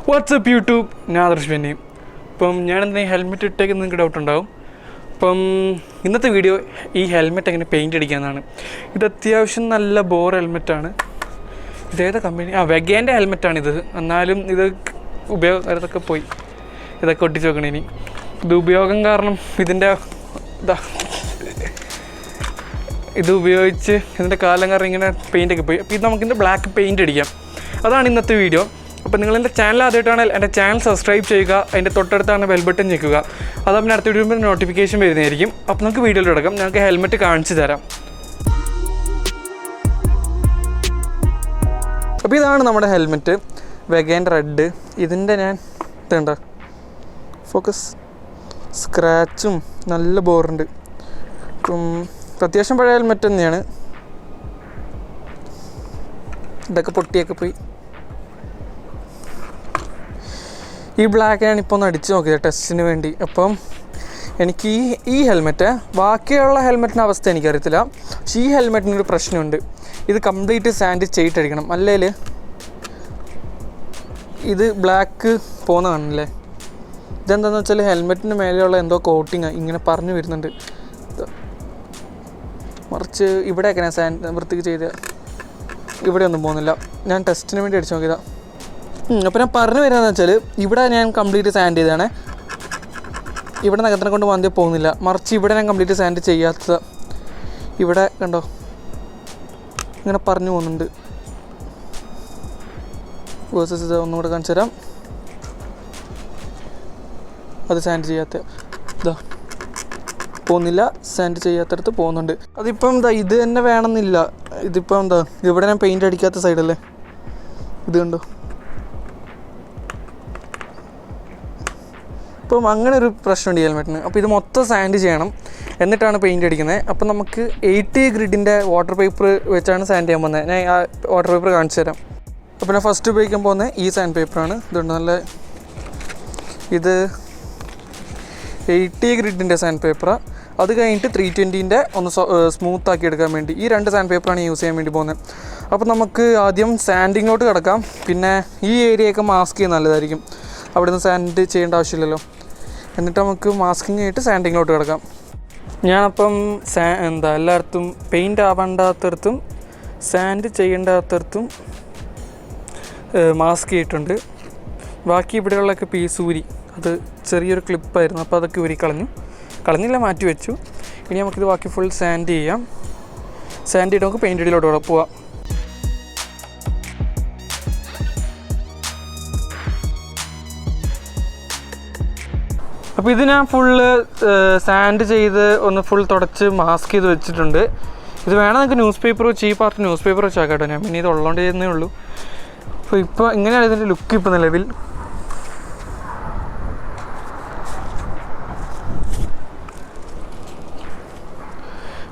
WhatsApp YouTube ഞാൻ ആദർശ് പിന്നെ ഇപ്പം ഞാനെന്തെങ്കിലും ഹെൽമെറ്റ് ഇട്ടേക്ക് നിങ്ങൾക്ക് ഡൗട്ട് ഉണ്ടാവും. അപ്പം ഇന്നത്തെ വീഡിയോ ഈ ഹെൽമെറ്റ് എങ്ങനെ പെയിൻറ്റ് അടിക്കാമെന്നാണ്. ഇത് അത്യാവശ്യം നല്ല ബോർ ഹെൽമെറ്റാണ്. ഇതേതാ കമ്പനി? വെഗേൻ്റെ ഹെൽമെറ്റാണിത്. എന്നാലും ഇത് ഇതൊക്കെ പോയി, ഇതൊക്കെ ഒട്ടിച്ച് വെക്കണം. ഇനി ഇത് ഉപയോഗം കാരണം ഇത് ഉപയോഗിച്ച് ഇതിൻ്റെ കാലം കാരണം ഇങ്ങനെ പെയിൻറ്റൊക്കെ പോയി. അപ്പോൾ ഇത് നമുക്കിൻ്റെ ബ്ലാക്ക് പെയിൻറ്റ് അടിക്കാം. അതാണ് ഇന്നത്തെ വീഡിയോ. അപ്പോൾ നിങ്ങളെൻ്റെ ചാനൽ ആദ്യമായിട്ടാണെങ്കിൽ എൻ്റെ ചാനൽ സബ്സ്ക്രൈബ് ചെയ്യുക. അതിൻ്റെ തൊട്ടടുത്താണ് ബെൽ ബട്ടൺ ഞെക്കുക. അതാകുമ്പോൾ അടുത്ത വീഡിയോ നോട്ടിഫിക്കേഷൻ വരുന്നതായിരിക്കും. അപ്പോൾ നമുക്ക് വീഡിയോയിൽ എടുക്കാം. ഞങ്ങൾക്ക് ഹെൽമെറ്റ് കാണിച്ചു തരാം. അപ്പോൾ ഇതാണ് നമ്മുടെ ഹെൽമെറ്റ്, വെഗേൻ്റെ റെഡ്. ഇതിൻ്റെ ഞാൻ ഇതുണ്ടോ ഫോക്കസ്, സ്ക്രാച്ചും നല്ല ബോറുണ്ട്. അത്യാവശ്യം പഴയ ഹെൽമെറ്റ് തന്നെയാണ്. ഇതൊക്കെ പൊട്ടിയൊക്കെ പോയി. ഈ ബ്ലാക്ക് ഞാനിപ്പോൾ ഒന്ന് അടിച്ച് നോക്കിയത് ടെസ്റ്റിന് വേണ്ടി. അപ്പം എനിക്ക് ഈ ഹെൽമെറ്റ്, ബാക്കിയുള്ള ഹെൽമെറ്റിൻ്റെ അവസ്ഥ എനിക്കറിയത്തില്ല, പക്ഷേ ഈ ഹെൽമെറ്റിനൊരു പ്രശ്നമുണ്ട്. ഇത് കംപ്ലീറ്റ് സാൻഡ് ചെയ്തിട്ടടിക്കണം, അല്ലെങ്കിൽ ഇത് ബ്ലാക്ക് പോകുന്ന കാണില്ലേ. ഇതെന്താണെന്ന് വെച്ചാൽ ഹെൽമെറ്റിൻ്റെ മേലെയുള്ള എന്തോ കോട്ടിങ് ഇങ്ങനെ പറഞ്ഞു വരുന്നുണ്ട്. മറിച്ച് ഇവിടെയൊക്കെ ഞാൻ സാൻഡ് വൃത്തിക്ക് ചെയ്ത് ഇവിടെ ഒന്നും പോകുന്നില്ല. ഞാൻ ടെസ്റ്റിന് വേണ്ടി അടിച്ച് നോക്കിയതാണ്. അപ്പോൾ ഞാൻ പറഞ്ഞു വരുന്നതെന്ന് വെച്ചാൽ ഇവിടെ ഞാൻ കംപ്ലീറ്റ് സാൻഡ് ചെയ്തതാണ്. ഇവിടെ നഗരത്തിനെ കൊണ്ട് വന്നാൽ പോകുന്നില്ല. മറിച്ച് ഇവിടെ ഞാൻ കംപ്ലീറ്റ് സാൻഡ് ചെയ്യാത്തത്. ഇവിടെ കണ്ടോ ഇങ്ങനെ പറഞ്ഞു പോകുന്നുണ്ട്. വേഴ്സസ് ഇത് ഒന്നും കൂടെ കാണിച്ചു തരാം. അത് സാൻഡ് ചെയ്യാത്ത ഇതാ പോകുന്നില്ല, സാൻഡ് ചെയ്യാത്തടത്ത് പോകുന്നുണ്ട്. അതിപ്പം എന്താ ഇത് തന്നെ വേണമെന്നില്ല. ഇതിപ്പം എന്താ ഇവിടെ ഞാൻ പെയിൻ്റ് അടിക്കാത്ത സൈഡല്ലേ, ഇത് കണ്ടോ. ഇപ്പം അങ്ങനെ ഒരു പ്രശ്നമുണ്ട് ഈ ഹെൽമെറ്റിന്. അപ്പോൾ ഇത് മൊത്തം സാൻഡ് ചെയ്യണം, എന്നിട്ടാണ് പെയിൻറ്റ് അടിക്കുന്നത്. അപ്പം നമുക്ക് 80 ഗ്രിഡിൻ്റെ വാട്ടർ പേപ്പർ വെച്ചാണ് സാൻഡ് ചെയ്യാൻ പോകുന്നത്. ഞാൻ ആ വാട്ടർ പേപ്പർ കാണിച്ചു തരാം. അപ്പോൾ ഞാൻ ഫസ്റ്റ് ഉപയോഗിക്കാൻ പോകുന്നത് ഈ സാൻഡ് പേപ്പറാണ്. ഇതുണ്ട് നല്ല, ഇത് 80 ഗ്രിഡിൻ്റെ സാൻഡ് പേപ്പറാണ്. അത് കഴിഞ്ഞിട്ട് 320ൻ്റെ ഒന്ന് സ്മൂത്ത് ആക്കി എടുക്കാൻ വേണ്ടി ഈ 2 സാൻഡ് പേപ്പറാണ് യൂസ് ചെയ്യാൻ വേണ്ടി പോകുന്നത്. അപ്പോൾ നമുക്ക് ആദ്യം സാൻഡിങ്ങിലോട്ട് കിടക്കാം. പിന്നെ ഈ ഏരിയയൊക്കെ മാസ്ക് ചെയ്യുന്നത് നല്ലതായിരിക്കും, അവിടെ നിന്ന് സാൻഡ് ചെയ്യേണ്ട ആവശ്യമില്ലല്ലോ. എന്നിട്ട് നമുക്ക് മാസ്കിങ് ആയിട്ട് സാൻഡിങ്ങിലോട്ട് കിടക്കാം. ഞാനപ്പം എല്ലായിടത്തും പെയിൻ്റ് ആവേണ്ടാത്തടത്തും സാൻഡ് ചെയ്യേണ്ടാത്തടത്തും മാസ്ക് ചെയ്തിട്ടുണ്ട്. ബാക്കി ഇവിടെയുള്ളൊക്കെ പീസ് ഊരി, അത് ചെറിയൊരു ക്ലിപ്പായിരുന്നു, അപ്പോൾ അതൊക്കെ ഊരി കളഞ്ഞില്ല, മാറ്റി വെച്ചു. ഇനി നമുക്കിത് ബാക്കി ഫുൾ സാൻഡ് ചെയ്യാം. സാൻഡ് ചെയ്ത് നമുക്ക് പെയിൻ്റ് അടിയിലോട്ട് പോവാം. അപ്പോൾ ഇത് ഞാൻ ഫുള്ള് സാൻഡ് ചെയ്ത് ഒന്ന് ഫുൾ തുടച്ച് മാസ്ക് ചെയ്ത് വെച്ചിട്ടുണ്ട്. ഇത് വേണം നിങ്ങൾക്ക് ന്യൂസ് പേപ്പർ വെച്ച്, ഈ പാർട്ട് ന്യൂസ് പേപ്പർ വെച്ചാൽ കേട്ടോ. ഞാൻ പിന്നെ ഇത് ഉള്ളതുകൊണ്ട് ചെയ്യുന്നേ ഉള്ളൂ. അപ്പോൾ ഇപ്പോൾ ഇങ്ങനെയാണ് ഇതിൻ്റെ ലുക്ക് ഇപ്പോൾ നിലവിൽ.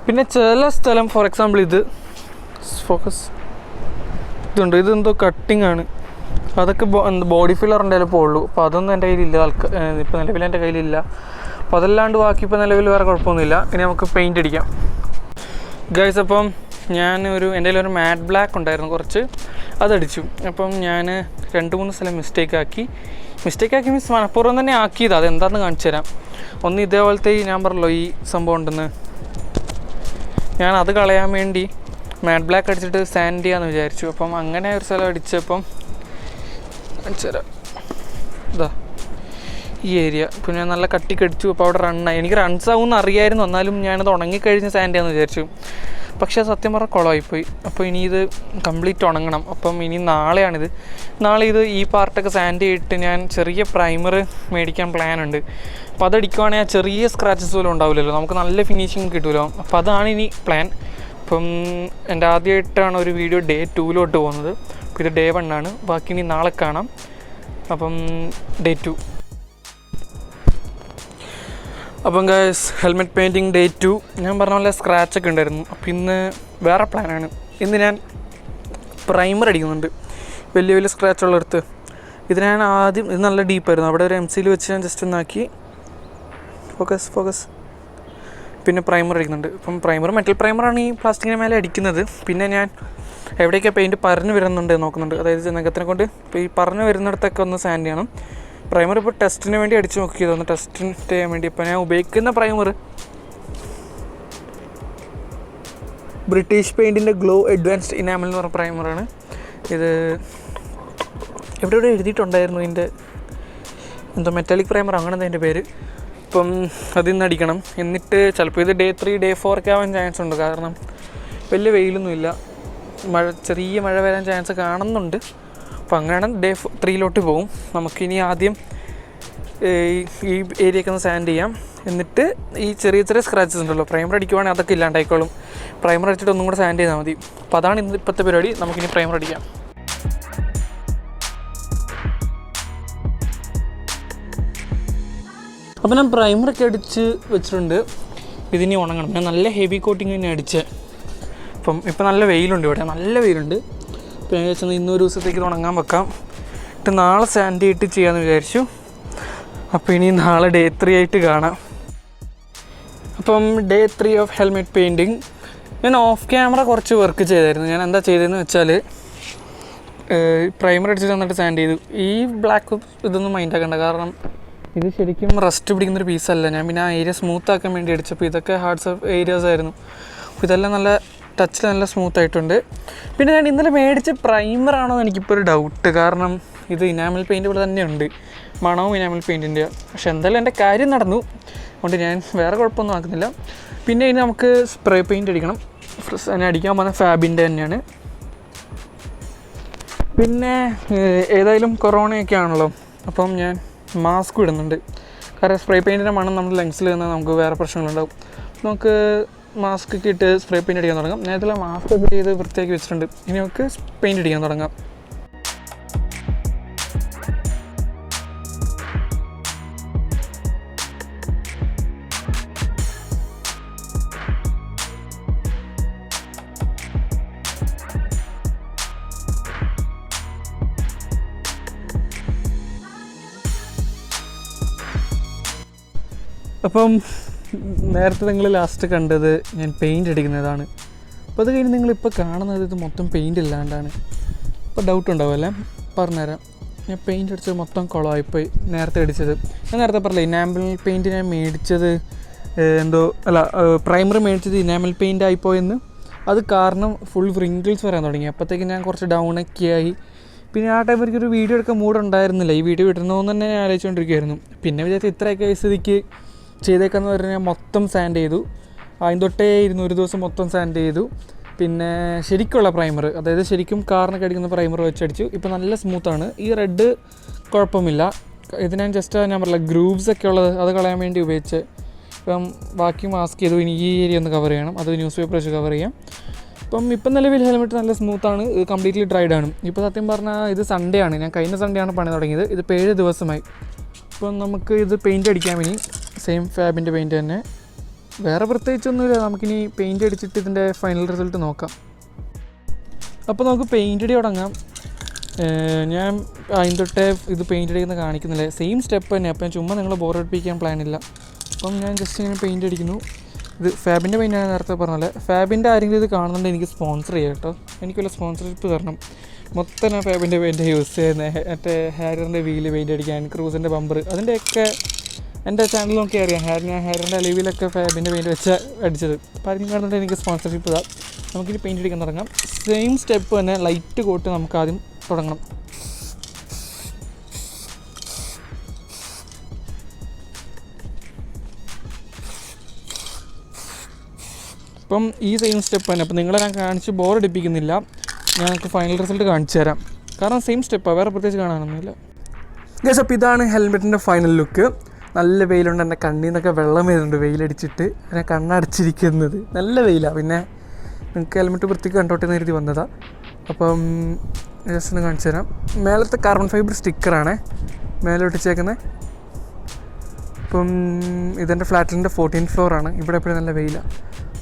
പിന്നെ ചില സ്ഥലം, ഫോർ എക്സാമ്പിൾ ഇത് ഫോക്കസ്, ഇതുണ്ട്, ഇതെന്തോ കട്ടിങ് ആണ്. അതൊക്കെ ബോഡി ഫില്ലറിൻ്റെ ചിലപ്പോൾ ഉള്ളൂ. അപ്പോൾ അതൊന്നും എൻ്റെ കയ്യിലില്ല, ഇപ്പോൾ നിലവിൽ എൻ്റെ കയ്യിലില്ല. അപ്പോൾ അതല്ലാണ്ട് ബാക്കി ഇപ്പോൾ നിലവിൽ വേറെ കുഴപ്പമൊന്നുമില്ല. ഇനി നമുക്ക് പെയിൻ്റ് അടിക്കാം ഗൈസ്. അപ്പം എൻ്റെ കയ്യിലൊരു മാറ്റ് ബ്ലാക്ക് ഉണ്ടായിരുന്നു കുറച്ച്, അതടിച്ചു. അപ്പം ഞാൻ 2-3 സ്ഥലം മിസ്റ്റേക്ക് ആക്കി മീൻസ് മനഃപൂർവ്വം തന്നെ ആക്കിയത്. അതെന്താണെന്ന് കാണിച്ചു തരാം. ഒന്ന് ഇതേപോലത്തെ ഞാൻ പറഞ്ഞല്ലോ ഈ സംഭവം ഉണ്ടെന്ന്, ഞാൻ അത് കളയാൻ വേണ്ടി മാറ്റ് ബ്ലാക്ക് അടിച്ചിട്ട് സാൻഡ് ചെയ്യാമെന്ന് വിചാരിച്ചു. അപ്പം അങ്ങനെ ഒരു സ്ഥലം അടിച്ചപ്പം കാണിച്ചു തരാം. ഇതാ ഈ ഏരിയ ഇപ്പം ഞാൻ നല്ല കട്ടിക്കടിച്ചു. അപ്പോൾ അവിടെ റണ്ണായി. എനിക്ക് റൺസ് ആവുമെന്ന് അറിയായിരുന്നു, എന്നാലും ഞാനത് ഉണങ്ങിക്കഴിഞ്ഞ് സാൻഡ് ചെയ്യാമെന്ന് വിചാരിച്ചു. പക്ഷേ സത്യം പറഞ്ഞാൽ കുളമായിപ്പോയി. അപ്പോൾ ഇനി ഇത് കംപ്ലീറ്റ് ഉണങ്ങണം. അപ്പം ഇനി നാളെ ഇത് ഈ പാർട്ടൊക്കെ സാൻഡ് ചെയ്തിട്ട് ഞാൻ ചെറിയ പ്രൈമർ മേടിക്കാൻ പ്ലാനുണ്ട്. അപ്പോൾ അതടിക്കുവാണെങ്കിൽ ചെറിയ സ്ക്രാച്ചസ് പോലും ഉണ്ടാവില്ലല്ലോ, നമുക്ക് നല്ല ഫിനിഷിങ് കിട്ടുമല്ലോ. അപ്പോൾ അതാണ് ഇനി പ്ലാൻ. അപ്പം എൻ്റെ ആദ്യമായിട്ടാണ് ഒരു വീഡിയോ Day 2 പോകുന്നത്. അപ്പോൾ ഇത് Day 1 ആണ്. ബാക്കി ഇനി നാളെ കാണാം. അപ്പം Day 2. അപ്പം ഗൈസ്, ഹെൽമെറ്റ് പെയിൻറ്റിങ് Day 2 ഞാൻ പറഞ്ഞ പോലെ സ്ക്രാച്ചൊക്കെ ഉണ്ടായിരുന്നു. അപ്പോൾ ഇന്ന് വേറെ പ്ലാനാണ്. ഇന്ന് ഞാൻ പ്രൈമർ അടിക്കുന്നുണ്ട്, വലിയ സ്ക്രാച്ചുള്ളടുത്ത്. ഇത് ഞാൻ ആദ്യം, ഇത് നല്ല ഡീപ്പായിരുന്നു, അവിടെ ഒരു MC വെച്ച് ഞാൻ ജസ്റ്റ് ഒന്നാക്കി ഫോക്കസ്. പിന്നെ പ്രൈമർ അടിക്കുന്നുണ്ട്. അപ്പം മെറ്റൽ പ്രൈമറാണ് ഈ പ്ലാസ്റ്റിക്കിന് മേലെ അടിക്കുന്നത്. പിന്നെ ഞാൻ എവിടെയൊക്കെ പെയിൻറ്റ് പറഞ്ഞു വരുന്നുണ്ട് നോക്കുന്നുണ്ട്. അതായത് നഖത്തിനെ കൊണ്ട് ഇപ്പോൾ ഈ പറഞ്ഞു വരുന്നിടത്തൊക്കെ ഒന്ന് സാൻഡ് ചെയ്യണം. പ്രൈമർ ഇപ്പോൾ ടെസ്റ്റിന് വേണ്ടി അടിച്ച് നോക്കിയതൊന്ന് ടെസ്റ്റ് ചെയ്യാൻ വേണ്ടി. ഇപ്പോൾ ഞാൻ ഉപയോഗിക്കുന്ന പ്രൈമർ ബ്രിട്ടീഷ് പെയിൻറ്റിൻ്റെ ഗ്ലോ അഡ്വാൻസ്ഡ് ഇനാമൽ എന്ന് പറഞ്ഞ പ്രൈമറാണ്. ഇത് എവിടെ എഴുതിയിട്ടുണ്ടായിരുന്നു ഇതിൻ്റെ എന്തോ മെറ്റാലിക് പ്രൈമർ അങ്ങനെ അതിൻ്റെ പേര്. ഇപ്പം അതിൽ നിന്ന് അടിക്കണം. എന്നിട്ട് ചിലപ്പോൾ ഇത് Day 3 Day 4 ഒക്കെ ആവാൻ ചാൻസ് ഉണ്ട്. കാരണം വലിയ വെയിലൊന്നുമില്ല, ചെറിയ മഴ വരാൻ ചാൻസ് കാണുന്നുണ്ട്. അപ്പോൾ അങ്ങനെയാണ് Day 3 പോകും. നമുക്കിനി ആദ്യം ഈ ഏരിയയൊക്കെ ഒന്ന് സാൻഡ് ചെയ്യാം. എന്നിട്ട് ഈ ചെറിയ ചെറിയ സ്ക്രാച്ചസ് ഉണ്ടല്ലോ, പ്രൈമർ അടിക്കുവാണെങ്കിൽ അതൊക്കെ ഇല്ലാണ്ടായിക്കോളും. പ്രൈമർ അടിച്ചിട്ട് ഒന്നും കൂടെ സാൻഡ് ചെയ്താൽ മതി. അപ്പോൾ അതാണ് ഇപ്പോഴത്തെ പരിപാടി. നമുക്കിനി പ്രൈമർ അടിക്കാം. അപ്പോൾ ഞാൻ പ്രൈമറൊക്കെ അടിച്ച് വെച്ചിട്ടുണ്ട്. ഇതിനി ഉണങ്ങണം. ഞാൻ നല്ല ഹെവി കോട്ടിങ് തന്നെ അടിച്ചത്. ഇപ്പം നല്ല വെയിലുണ്ട്, ഇവിടെ നല്ല വെയിലുണ്ട്. അപ്പോൾ ഞാൻ വിചാരിച്ചത് ഇന്നൊരു ദിവസത്തേക്ക് ഇത് ഉണങ്ങാൻ വെക്കാം. എന്നിട്ട് നാളെ സാൻഡ് ചെയ്തിട്ട് ചെയ്യാമെന്ന് വിചാരിച്ചു. അപ്പോൾ ഇനി നാളെ Day 3 ആയിട്ട് കാണാം. അപ്പം Day 3 ഓഫ് ഹെൽമെറ്റ് പെയിൻറ്റിങ്. ഞാൻ ഓഫ് ക്യാമറ കുറച്ച് വർക്ക് ചെയ്തായിരുന്നു. ഞാൻ എന്താ ചെയ്തതെന്ന് വെച്ചാൽ പ്രൈമർ അടിച്ചിട്ട് വന്നിട്ട് സാൻഡ് ചെയ്തു. ഈ ബ്ലാക്ക് ഇതൊന്നും മൈൻഡ് ആക്കണ്ട, കാരണം ഇത് ശരിക്കും റസ്റ്റ് പിടിക്കുന്നൊരു പീസല്ല. ഞാൻ പിന്നെ ആ ഏരിയ സ്മൂത്ത് ആക്കാൻ വേണ്ടി അടിച്ചപ്പോൾ ഇതൊക്കെ ഹാർഡ്സ് ഏരിയാസ് ആയിരുന്നു. അപ്പോൾ ഇതെല്ലാം നല്ല ടച്ചിൽ നല്ല സ്മൂത്തായിട്ടുണ്ട്. പിന്നെ ഞാൻ ഇന്നലെ മേടിച്ച പ്രൈമറാണോ എന്ന് എനിക്കിപ്പോൾ ഒരു ഡൗട്ട്. കാരണം ഇത് ഇനാമൽ പെയിൻറ്റ് പോലെ തന്നെയുണ്ട്, മണവും ഇനാമൽ പെയിൻറ്റിൻ്റെ. പക്ഷെ എന്തായാലും എൻ്റെ കാര്യം നടന്നു, അതുകൊണ്ട് ഞാൻ വേറെ കുഴപ്പമൊന്നും ആക്കുന്നില്ല. പിന്നെ ഇനി നമുക്ക് സ്പ്രേ പെയിൻറ്റ് അടിക്കണം. ഞാൻ അടിക്കാൻ പോകുന്ന ഫാബിൻ്റെ തന്നെയാണ്. പിന്നെ ഏതായാലും കൊറോണയൊക്കെ ആണല്ലോ, അപ്പം ഞാൻ മാസ്ക് ഇടുന്നുണ്ട്. കാരണം സ്പ്രേ പെയിൻറ്റിൻ്റെ മണം നമ്മുടെ ലങ്സിൽ നിന്ന് നമുക്ക് വേറെ പ്രശ്നങ്ങളുണ്ടാവും. നമുക്ക് മാസ്ക് ഒക്കെ ഇട്ട് സ്പ്രേ പെയിൻറ്റ് അടിക്കാൻ തുടങ്ങാം. ഞാൻ ഇതിൽ മാസ്ക് ഒക്കെ ചെയ്ത് വൃത്തിയാക്കി വെച്ചിട്ടുണ്ട്. ഇനി നമുക്ക് പെയിൻറ്റ് അടിക്കാൻ തുടങ്ങാം. അപ്പം നേരത്തെ നിങ്ങൾ ലാസ്റ്റ് കണ്ടത് ഞാൻ പെയിൻറ്റ് അടിക്കുന്നതാണ്. അപ്പോൾ അത് കഴിഞ്ഞ് നിങ്ങളിപ്പോൾ കാണുന്നത് ഇത് മൊത്തം പെയിൻ്റ് ഇല്ലാണ്ടാണ്. അപ്പോൾ ഡൗട്ട് ഉണ്ടാവും അല്ലേ? പറഞ്ഞുതരാം. ഞാൻ പെയിൻറ്റ് അടിച്ചത് മൊത്തം കുളമായിപ്പോയി. നേരത്തെ അടിച്ചത് ഞാൻ നേരത്തെ പറഞ്ഞില്ല, ഇനാമൽ പെയിൻറ്റ് ഞാൻ മേടിച്ചത് പ്രൈമർ മേടിച്ചത് ഇനാമൽ പെയിൻ്റ് ആയിപ്പോയെന്ന്. അത് കാരണം ഫുൾ വ്രിങ്കിൾസ് വരാൻ തുടങ്ങി. അപ്പോഴത്തേക്ക് ഞാൻ കുറച്ച് ഡൗണൊക്കെ ആയി. പിന്നെ ആ ടൈം എനിക്കൊരു വീഡിയോ എടുക്കാൻ മൂടുണ്ടായിരുന്നില്ല. ഈ വീഡിയോ ഇടണമെന്ന് തന്നെ ഞാൻ ആലോചിച്ചുകൊണ്ടിരിക്കുകയായിരുന്നു. പിന്നെ വിചാരിച്ചു ഇത്രയൊക്കെ സ്ഥിതിക്ക് ചെയ്തേക്കാന്ന് പറഞ്ഞാൽ ഞാൻ മൊത്തം സാൻഡ് ചെയ്തു. അതിന് തൊട്ടേ ഇരുന്നു, ഒരു ദിവസം മൊത്തം സാൻഡ് ചെയ്തു. പിന്നെ ശരിക്കുള്ള പ്രൈമർ, അതായത് ശരിക്കും കാറിനൊക്കെ അടിക്കുന്ന പ്രൈമർ വെച്ചടിച്ചു. ഇപ്പോൾ നല്ല സ്മൂത്താണ്. ഈ റെഡ് കുഴപ്പമില്ല. ഇത് ഞാൻ ജസ്റ്റ് ഞാൻ പറഞ്ഞില്ല, ഗ്രൂവ്സ് ഒക്കെ ഉള്ളത് അത് കളയാൻ വേണ്ടി ഉപയോഗിച്ച്. ഇപ്പം ബാക്കി മാസ്ക് ചെയ്തു. ഇനി ഈ ഏരിയ ഒന്ന് കവർ ചെയ്യണം, അത് ന്യൂസ് പേപ്പർ വെച്ച് കവർ ചെയ്യാം. ഇപ്പം നിലവിൽ ഹെൽമെറ്റ് നല്ല സ്മൂത്താണ്, കംപ്ലീറ്റ്ലി ഡ്രൈഡ് ആണ്. ഇപ്പോൾ സത്യം പറഞ്ഞാൽ ഇത് സൺഡേ ആണ്, ഞാൻ കഴിഞ്ഞ സൺഡേ ആണ് പണി തുടങ്ങിയത്. ഇതിപ്പോൾ 7 ദിവസമായി. ഇപ്പം നമുക്ക് ഇത് പെയിൻറ്റ് അടിക്കാം. ഇനി സെയിം ഫാബിൻ്റെ പെയിൻറ്റ് തന്നെ, വേറെ പ്രത്യേകിച്ചൊന്നുമില്ല. നമുക്കിനി പെയിൻറ്റ് അടിച്ചിട്ട് ഇതിൻ്റെ ഫൈനൽ റിസൾട്ട് നോക്കാം. അപ്പോൾ നമുക്ക് പെയിൻറ്റ് അടി തുടങ്ങാം. ഞാൻ അതിന് തൊട്ടേ ഇത് പെയിൻറ്റ് അടിക്കുന്ന കാണിക്കുന്നില്ല, സെയിം സ്റ്റെപ്പ് തന്നെ. അപ്പോൾ ഞാൻ ചുമ്മാ നിങ്ങളെ ബോറടിപ്പിക്കാൻ പ്ലാനില്ല. അപ്പം ഞാൻ ജസ്റ്റ് ഇങ്ങനെ പെയിൻറ്റ് അടിക്കുന്നു. ഇത് ഫാബിൻ്റെ പെയിൻറ്റ് ഞാൻ നേരത്തെ പറഞ്ഞല്ലേ. ഫാബിൻ്റെ ആരെങ്കിലും ഇത് കാണുന്നുണ്ട് എനിക്ക് സ്പോൺസർ ചെയ്യാം കേട്ടോ. എനിക്ക് വല്ല സ്പോൺസർഷിപ്പ് തരണം. മൊത്തം ഞാൻ ഫാബിൻ്റെ പെയിൻറ്റ് യൂസ് ചെയ്യുന്നത്. മറ്റേ ഹാരിൻ്റെ വീല് പെയിൻറ്റ് അടിക്കാൻ, ക്രൂസിൻ്റെ ബമ്പർ, അതിൻ്റെയൊക്കെ എൻ്റെ ചാനൽ നോക്കി അറിയാം. ഞാൻ ഹാരിൻ്റെ അലീവിലൊക്കെ ഫാബിൻ്റെ പെയിൻറ്റ് വെച്ച് അടിച്ചത്. അപ്പോൾ ആരെങ്കിലും കാണുന്നുണ്ട് എനിക്ക് സ്പോൺസർഷിപ്പ് ഇതാ. നമുക്കിനി പെയിൻറ്റ് അടിക്കാൻ തുടങ്ങാം. സെയിം സ്റ്റെപ്പ് തന്നെ, ലൈറ്റ് കോട്ട് നമുക്ക് ആദ്യം തുടങ്ങണം. അപ്പം ഈ സെയിം സ്റ്റെപ്പ് തന്നെ. അപ്പോൾ നിങ്ങളെ ഞാൻ കാണിച്ച് ബോറടിപ്പിക്കുന്നില്ല, ഞങ്ങൾക്ക് ഫൈനൽ റിസൾട്ട് കാണിച്ചു തരാം. കാരണം സെയിം സ്റ്റെപ്പാണ്, വേറെ പ്രത്യേകിച്ച് കാണാനൊന്നുമില്ല. ഗൈസ്, അപ്പോൾ ഇതാണ് ഹെൽമെറ്റിൻ്റെ ഫൈനൽ ലുക്ക്. നല്ല വെയിലുണ്ട്, എൻ്റെ കണ്ണിൽ നിന്നൊക്കെ വെള്ളം വരുന്നുണ്ട് വെയിലടിച്ചിട്ട്. ഞാൻ കണ്ണടച്ചിരിക്കുന്നത് നല്ല വെയിലാണ്. പിന്നെ നിങ്ങൾക്ക് ഹെൽമെറ്റ് വൃത്തിക്ക് കണ്ടോട്ടെ എന്ന് കരുതി വന്നതാണ്. അപ്പം ജസ്റ്റ് ഒന്ന് കാണിച്ചു തരാം. മേലത്തെ കാർബൺ ഫൈബർ സ്റ്റിക്കറാണ് മേലെ ഒട്ടിച്ചേക്കുന്നത്. അപ്പം ഇതെൻ്റെ ഫ്ലാറ്റിൻ്റെ 14th ഫ്ലോറാണ്. ഇവിടെ എപ്പോഴും നല്ല വെയിലാണ്.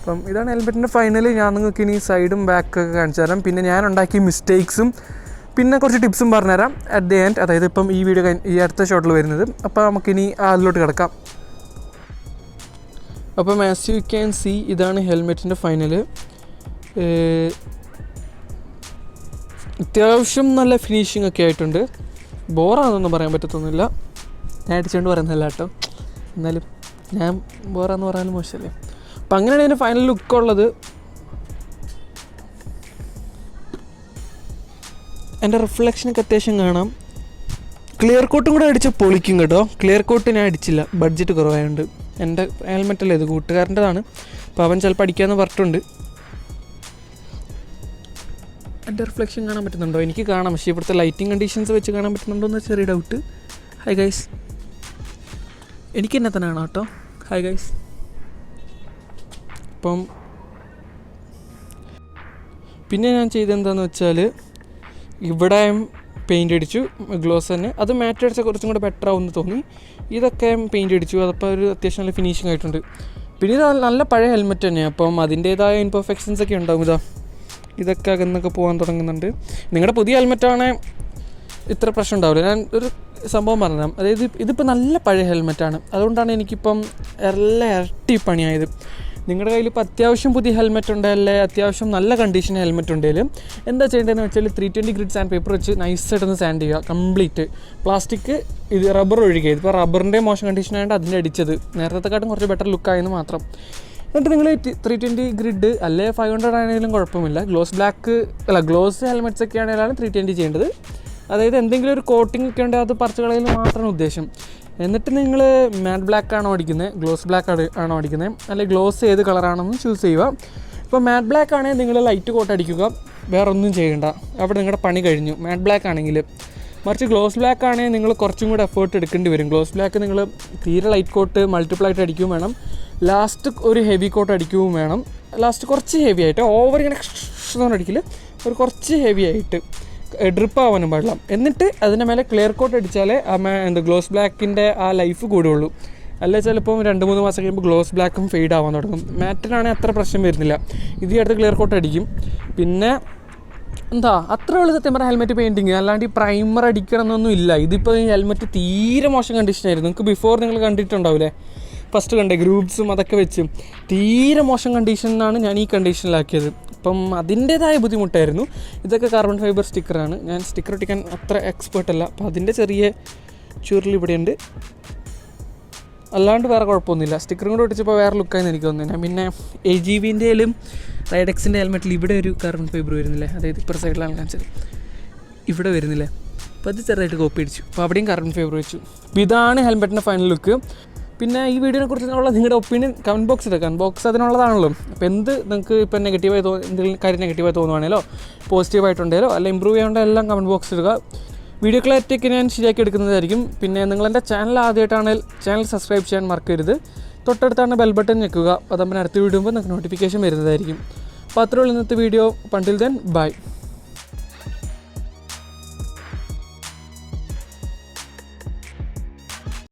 അപ്പം ഇതാണ് ഹെൽമെറ്റിൻ്റെ ഫൈനൽ. ഞാൻ നിങ്ങൾക്ക് ഇനി സൈഡും ബാക്കൊക്കെ കാണിച്ചു തരാം. പിന്നെ ഞാൻ ഉണ്ടാക്കിയ മിസ്റ്റേക്സും പിന്നെ കുറച്ച് ടിപ്സും പറഞ്ഞുതരാം അറ്റ് ദി എൻഡ്. അതായത് ഇപ്പം ഈ വീഡിയോ ഈ അടുത്ത ഷോട്ടിൽ വരുന്നത്. അപ്പോൾ നമുക്കിനി അതിലോട്ട് കിടക്കാം. അപ്പം ആസ് യു ക്യാൻ സീ, ഇതാണ് ഹെൽമെറ്റിൻ്റെ ഫൈനൽ. അത്യാവശ്യം നല്ല ഫിനിഷിംഗ് ഒക്കെ ആയിട്ടുണ്ട്. ബോറാണെന്നൊന്നും പറയാൻ പറ്റത്തൊന്നുമില്ല. ഞാൻ അടിച്ചുകൊണ്ട് പറയുന്നില്ല കേട്ടോ, എന്നാലും ഞാൻ ബോറാന്ന് പറയാനും മോശമല്ലേ. അപ്പം അങ്ങനെയാണ് ഇതിൻ്റെ ഫൈനൽ ലുക്കുള്ളത്. എൻ്റെ റിഫ്ലക്ഷനൊക്കെ അത്യാവശ്യം കാണാം. ക്ലിയർ കോട്ടും കൂടെ അടിച്ച് പൊളിക്കും കേട്ടോ. ക്ലിയർ കോട്ട് ഞാൻ അടിച്ചില്ല, ബഡ്ജറ്റ് കുറവായതുകൊണ്ട്. എൻ്റെ ഹെൽമെറ്റല്ലേ ഇത്, കൂട്ടുകാരൻ്റെതാണ്. അപ്പോൾ അവൻ ചിലപ്പോൾ അടിക്കാമെന്ന് പറഞ്ഞിട്ടുണ്ട്. എൻ്റെ റിഫ്ലക്ഷൻ കാണാൻ പറ്റുന്നുണ്ടോ? എനിക്ക് കാണാം, പക്ഷേ ഇവിടുത്തെ ലൈറ്റിംഗ് കണ്ടീഷൻസ് വെച്ച് കാണാൻ പറ്റുന്നുണ്ടോ എന്ന് ചെറിയ ഡൗട്ട്. ഹായ് ഗൈസ്, എനിക്ക് എന്നെ തന്നെ കാണാം കേട്ടോ. Hi guys. അപ്പം പിന്നെ ഞാൻ ചെയ്തെന്താണെന്ന് വെച്ചാൽ ഇവിടെയും പെയിൻ്റ് അടിച്ചു, ഗ്ലോസ് തന്നെ. അത് മാറ്റ് അടിച്ചാൽ കുറച്ചും കൂടെ ബെറ്റർ ആവുമെന്ന് തോന്നി. ഇതൊക്കെ പെയിൻ്റ് അടിച്ചു, അതപ്പോൾ ഒരു അത്യാവശ്യം നല്ല ഫിനിഷിംഗ് ആയിട്ടുണ്ട്. പിന്നെ ഇത് നല്ല പഴയ ഹെൽമെറ്റ് തന്നെയാണ്, അപ്പം അതിൻ്റേതായ ഇൻപെർഫെക്ഷൻസ് ഒക്കെ ഉണ്ടാവും. ഇതൊക്കെ അകന്നൊക്കെ പോകാൻ തുടങ്ങുന്നുണ്ട്. നിങ്ങളുടെ പുതിയ ഹെൽമെറ്റാണെങ്കിൽ ഇത്ര പ്രശ്നം ഉണ്ടാവില്ല. ഞാൻ ഒരു സംഭവം പറഞ്ഞുതരാം. അതായത് ഇതിപ്പോൾ നല്ല പഴയ ഹെൽമെറ്റാണ്, അതുകൊണ്ടാണ് എനിക്കിപ്പം എല്ലാം ഇരട്ടി പണിയായത്. നിങ്ങളുടെ കയ്യിൽ ഇപ്പോൾ അത്യാവശ്യം പുതിയ ഹെൽമെറ്റ് ഉണ്ടല്ലേ, അത്യാവശ്യം നല്ല കണ്ടീഷൻ ഹെൽമെറ്റ് ഉണ്ടെങ്കിൽ എന്താ ചെയ്യേണ്ടതെന്ന് വെച്ചാൽ 320 ഗ്രിഡ് സാൻഡ് പേപ്പർ വെച്ച് നൈസായിട്ടൊന്ന് സാൻഡ് ചെയ്യുക കംപ്ലീറ്റ്. പ്ലാസ്റ്റിക് ഇത് റബ്ബർ ഒഴിക്കുക. ഇതിപ്പോൾ റബ്ബറിൻ്റെ മോശം കണ്ടീഷനായതുകൊണ്ട് അതിൻ്റെ അടിച്ചത് നേരത്തെക്കാട്ടും കുറച്ച് ബെറ്റർ ലുക്കായെന്ന് മാത്രം. എന്നിട്ട് നിങ്ങൾ 320 ഗ്രിഡ് അല്ലെ 500 ആണെങ്കിലും കുഴപ്പമില്ല. ഗ്ലോസ് ഹെൽമെറ്റ്സ് ഒക്കെ ആണെങ്കിലാണ് 320 ചെയ്യേണ്ടത്. അതായത് എന്തെങ്കിലും ഒരു കോട്ടിംഗ് ഒക്കെ ഉണ്ടെങ്കിൽ അത് പറിച്ച് കളയുന്ന മാത്രമാണ് ഉദ്ദേശം. എന്നിട്ട് നിങ്ങൾ മാറ്റ് ബ്ലാക്ക് ആണോ അടിക്കുന്നത്, ഗ്ലോസ് ബ്ലാക്ക് ആണോ അടിക്കുന്നത്, അല്ലെങ്കിൽ ഗ്ലോസ് ഏത് കളറാണെന്ന് ചൂസ് ചെയ്യുക. ഇപ്പോൾ മാറ്റ് ബ്ലാക്ക് ആണെങ്കിൽ നിങ്ങൾ ലൈറ്റ് കോട്ട് അടിക്കുക, വേറെ ഒന്നും ചെയ്യണ്ട, അവിടെ നിങ്ങളുടെ പണി കഴിഞ്ഞു. മാറ്റ് ബ്ലാക്ക് ആണെങ്കിൽ. മറിച്ച് ഗ്ലോസ് ബ്ലാക്ക് ആണെങ്കിൽ നിങ്ങൾ കുറച്ചും കൂടെ എഫേർട്ട് എടുക്കേണ്ടി വരും. ഗ്ലോസ് ബ്ലാക്ക് നിങ്ങൾ തീരെ ലൈറ്റ് കോട്ട് മൾട്ടിപ്പിൾ ആയിട്ട് അടിക്കുകയും വേണം, ലാസ്റ്റ് ഒരു ഹെവി കോട്ട് അടിക്കുകയും വേണം. ലാസ്റ്റ് കുറച്ച് ഹെവി ആയിട്ട്, ഓവർ ഇങ്ങനെ അടിക്കില്ല, ഒരു കുറച്ച് ഹെവി ആയിട്ട് ഡ്രിപ്പ് ആവാനും പാടില്ല. എന്നിട്ട് അതിൻ്റെ മേലെ ക്ലിയർ കോട്ട് അടിച്ചാലേ ഗ്ലോസ് ബ്ലാക്കിൻ്റെ ആ ലൈഫ് കൂടുകയുള്ളൂ. അല്ലെ ചിലപ്പോൾ 2-3 മാസം കഴിയുമ്പോൾ ഗ്ലോസ് ബ്ലാക്കും ഫെയ്ഡ് ആവാൻ തുടങ്ങും. മാറ്റിനാണെങ്കിൽ അത്ര പ്രശ്നം വരുന്നില്ല. ഇത് അടുത്ത് ക്ലിയർ കോട്ട് അടിക്കും. പിന്നെ അത്ര ഉള്ളു സത്യം പറഞ്ഞാൽ ഹെൽമെറ്റ് പെയിൻറ്റിങ്. അല്ലാണ്ട് ഈ പ്രൈമർ അടിക്കണം എന്നൊന്നും ഇല്ല. ഇതിപ്പോൾ ഈ ഹെൽമെറ്റ് തീരെ മോശം കണ്ടീഷനായിരുന്നു. നിങ്ങൾക്ക് ബിഫോർ നിങ്ങൾ കണ്ടിട്ടുണ്ടാവില്ലേ, ഫസ്റ്റ് കണ്ടേ ഗ്രൂപ്പ്സും അതൊക്കെ വെച്ച് തീരെ മോശം കണ്ടീഷനാണ് ഞാൻ ഈ കണ്ടീഷനിലാക്കിയത്. അപ്പം അതിൻ്റേതായ ബുദ്ധിമുട്ടായിരുന്നു. ഇതൊക്കെ കാർബൺ ഫൈബർ സ്റ്റിക്കറാണ്. ഞാൻ സ്റ്റിക്കർ ഒട്ടിക്കാൻ അത്ര എക്സ്പേർട്ടല്ല, അപ്പോൾ അതിൻ്റെ ചെറിയ ചുരുൾ ഇവിടെയുണ്ട്. അല്ലാണ്ട് വേറെ കുഴപ്പമൊന്നുമില്ല. സ്റ്റിക്കറും കൂടെ ഒട്ടിച്ചപ്പോൾ വേറെ ലുക്കായെന്ന് എനിക്ക് തോന്നുന്നില്ല. പിന്നെ AGVൻ്റെയിലും റൈഡെക്സിൻ്റെ ഹെൽമെറ്റിൽ ഇവിടെ ഒരു കാർബൺ ഫൈബർ വരുന്നില്ലേ, അതായത് ഇപ്പുറ സൈഡിലാണ് കാണിച്ചത്, ഇവിടെ വരുന്നില്ലേ, അപ്പോൾ അത് ചെറുതായിട്ട് കോപ്പി അടിച്ചു. അപ്പോൾ അവിടെയും കാർബൺ ഫൈബർ വെച്ചു. അപ്പോൾ ഇതാണ് ഹെൽമെറ്റിൻ്റെ ഫൈനൽ ലുക്ക്. പിന്നെ ഈ വീഡിയോനെ കുറിച്ചുള്ള നിങ്ങളുടെ ഒപ്പീനിയൻ കമൻറ്റ് ബോക്സിൽ കമൻറ്റ് ബോക്സ് അതിനുള്ളതാണല്ലോ. അപ്പോൾ നിങ്ങൾക്ക് ഇപ്പോൾ നെഗറ്റീവായി എന്തെങ്കിലും കാര്യം നെഗറ്റീവായി തോന്നുവാണേലോ പോസിറ്റീവായിട്ടുണ്ടെങ്കിലോ അല്ല ഇമ്പ്രൂവ് ചെയ്യേണ്ട എല്ലാം കമൻറ്റ് ബോക്സിൽ ഇടുക. വീഡിയോ ക്ലാരിറ്റിയൊക്കെ ഞാൻ ശരിയാക്കി എടുക്കുന്നതായിരിക്കും. പിന്നെ നിങ്ങളെൻ്റെ ചാനൽ ആദ്യമായിട്ടാണെങ്കിൽ ചാനൽ സബ്സ്ക്രൈബ് ചെയ്യാൻ മറക്കരുത്. തൊട്ടടുത്താണ് ബെൽ ബട്ടൺ ഞെക്കുക, അതാകുമ്പോൾ അടുത്ത വീഡിയോ നിങ്ങൾക്ക് നോട്ടിഫിക്കേഷൻ വരുന്നതായിരിക്കും. അപ്പോൾ അത്രയുള്ള ഇന്നത്തെ വീഡിയോ. Until then bye.